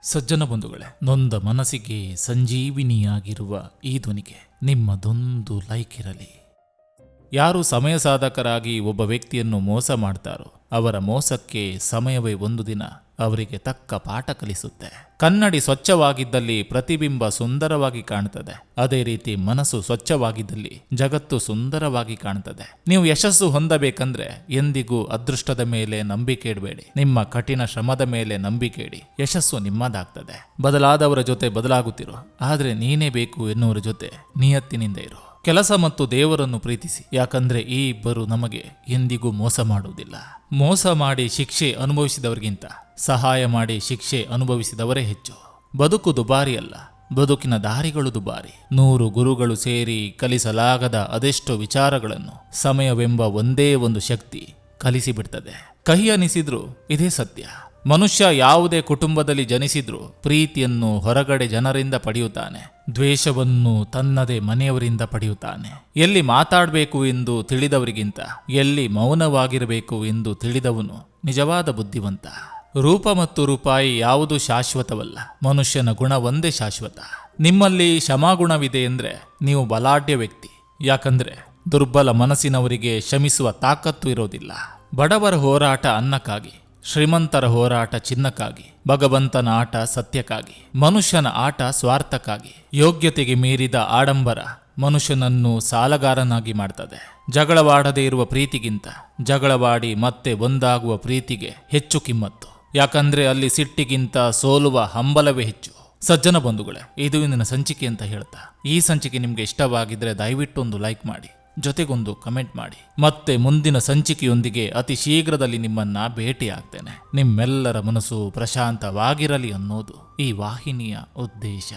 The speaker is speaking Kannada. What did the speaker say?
ಸಜ್ಜನ ಬಂಧುಗಳೇ, ನೊಂದ ಮನಸ್ಸಿಗೆ ಸಂಜೀವಿನಿಯಾಗಿರುವ ಈ ಧ್ವನಿಗೆ ನಿಮ್ಮದೊಂದು ಲೈಕ್ ಇರಲಿ. ಯಾರು ಸಮಯ ಸಾಧಕರಾಗಿ ಒಬ್ಬ ವ್ಯಕ್ತಿಯನ್ನು ಮೋಸ ಮಾಡ್ತಾರೋ ಅವರ ಮೋಸಕ್ಕೆ ಸಮಯವೇ ಒಂದು ದಿನ ಅವರಿಗೆ ತಕ್ಕ ಪಾಠ ಕಲಿಸುತ್ತೆ. ಕನ್ನಡಿ ಸ್ವಚ್ಛವಾಗಿದ್ದಲ್ಲಿ ಪ್ರತಿಬಿಂಬ ಸುಂದರವಾಗಿ ಕಾಣುತ್ತದೆ. ಅದೇ ರೀತಿ ಮನಸ್ಸು ಸ್ವಚ್ಛವಾಗಿದ್ದಲ್ಲಿ ಜಗತ್ತು ಸುಂದರವಾಗಿ ಕಾಣುತ್ತದೆ. ನೀವು ಯಶಸ್ಸು ಹೊಂದಬೇಕಂದ್ರೆ ಎಂದಿಗೂ ಅದೃಷ್ಟದ ಮೇಲೆ ನಂಬಿಕೆ ಇಡಬೇಡಿ. ನಿಮ್ಮ ಕಠಿಣ ಶ್ರಮದ ಮೇಲೆ ನಂಬಿಕೆ ಇಡಿ. ಯಶಸ್ಸು ನಿಮ್ಮದಾಗ್ತದೆ. ಬದಲಾದವರ ಜೊತೆ ಬದಲಾಗುತ್ತಿರೋ, ಆದ್ರೆ ನೀನೇ ಬೇಕು ಎನ್ನುವರ ಜೊತೆ ನಿಯತ್ತಿನಿಂದ ಇರು. ಕೆಲಸ ಮತ್ತು ದೇವರನ್ನು ಪ್ರೀತಿಸಿ, ಯಾಕಂದ್ರೆ ಈ ಇಬ್ಬರು ನಮಗೆ ಎಂದಿಗೂ ಮೋಸ ಮಾಡುವುದಿಲ್ಲ. ಮೋಸ ಮಾಡಿ ಶಿಕ್ಷೆ ಅನುಭವಿಸಿದವರಿಗಿಂತ ಸಹಾಯ ಮಾಡಿ ಶಿಕ್ಷೆ ಅನುಭವಿಸಿದವರೇ ಹೆಚ್ಚು. ಬದುಕು ದುಬಾರಿ ಅಲ್ಲ, ಬದುಕಿನ ದಾರಿಗಳು ದುಬಾರಿ. 100 ಗುರುಗಳು ಸೇರಿ ಕಲಿಸಲಾಗದ ಅದೆಷ್ಟೋ ವಿಚಾರಗಳನ್ನು ಸಮಯವೆಂಬ ಒಂದೇ ಒಂದು ಶಕ್ತಿ ಕಲಿಸಿಬಿಡ್ತದೆ. ಕಹಿ ಅನಿಸಿದ್ರು ಇದೇ ಸತ್ಯ. ಮನುಷ್ಯ ಯಾವುದೇ ಕುಟುಂಬದಲ್ಲಿ ಜನಿಸಿದ್ರೂ ಪ್ರೀತಿಯನ್ನು ಹೊರಗಡೆ ಜನರಿಂದ ಪಡೆಯುತ್ತಾನೆ, ದ್ವೇಷವನ್ನು ತನ್ನದೇ ಮನೆಯವರಿಂದ ಪಡೆಯುತ್ತಾನೆ. ಎಲ್ಲಿ ಮಾತಾಡಬೇಕು ಎಂದು ತಿಳಿದವರಿಗಿಂತ ಎಲ್ಲಿ ಮೌನವಾಗಿರಬೇಕು ಎಂದು ತಿಳಿದವನು ನಿಜವಾದ ಬುದ್ಧಿವಂತ. ರೂಪ ಮತ್ತು ರೂಪಾಯಿ ಯಾವುದು ಶಾಶ್ವತವಲ್ಲ, ಮನುಷ್ಯನ ಗುಣ ಒಂದೇ ಶಾಶ್ವತ. ನಿಮ್ಮಲ್ಲಿ ಕ್ಷಮಾಗುಣವಿದೆ ಎಂದ್ರೆ ನೀವು ಬಲಾಢ್ಯ ವ್ಯಕ್ತಿ. ಯಾಕಂದ್ರೆ ದುರ್ಬಲ ಮನಸ್ಸಿನವರಿಗೆ ಕ್ಷಮಿಸುವ ತಾಕತ್ತು ಇರೋದಿಲ್ಲ. ಬಡವರ ಹೋರಾಟ ಅನ್ನಕ್ಕಾಗಿ, ಶ್ರೀಮಂತರ ಹೋರಾಟ ಚಿನ್ನಕ್ಕಾಗಿ, ಭಗವಂತನ ಆಟ ಸತ್ಯಕ್ಕಾಗಿ, ಮನುಷ್ಯನ ಆಟ ಸ್ವಾರ್ಥಕ್ಕಾಗಿ. ಯೋಗ್ಯತೆಗೆ ಮೀರಿದ ಆಡಂಬರ ಮನುಷ್ಯನನ್ನು ಸಾಲಗಾರನಾಗಿ ಮಾಡ್ತದೆ. ಜಗಳವಾಡದೇ ಇರುವ ಪ್ರೀತಿಗಿಂತ ಜಗಳವಾಡಿ ಮತ್ತೆ ಒಂದಾಗುವ ಪ್ರೀತಿಗೆ ಹೆಚ್ಚು ಕಿಮ್ಮತ್ತು. ಯಾಕಂದ್ರೆ ಅಲ್ಲಿ ಸಿಟ್ಟಿಗಿಂತ ಸೋಲುವ ಹಂಬಲವೇ ಹೆಚ್ಚು. ಸಜ್ಜನ ಬಂಧುಗಳೇ, ಇದು ಇಂದಿನ ಸಂಚಿಕೆ ಅಂತ ಹೇಳ್ತಾ, ಈ ಸಂಚಿಕೆ ನಿಮ್ಗೆ ಇಷ್ಟವಾಗಿದ್ರೆ ದಯವಿಟ್ಟು ಒಂದು ಲೈಕ್ ಮಾಡಿ, ಜೊತೆಗೊಂದು ಕಮೆಂಟ್ ಮಾಡಿ. ಮತ್ತೆ ಮುಂದಿನ ಸಂಚಿಕೆಯೊಂದಿಗೆ ಅತಿ ಶೀಘ್ರದಲ್ಲಿ ನಿಮ್ಮನ್ನ ಭೇಟಿ ಆಗ್ತೇನೆ. ನಿಮ್ಮೆಲ್ಲರ ಮನಸ್ಸು ಪ್ರಶಾಂತವಾಗಿರಲಿ ಅನ್ನೋದು ಈ ವಾಹಿನಿಯ ಉದ್ದೇಶ.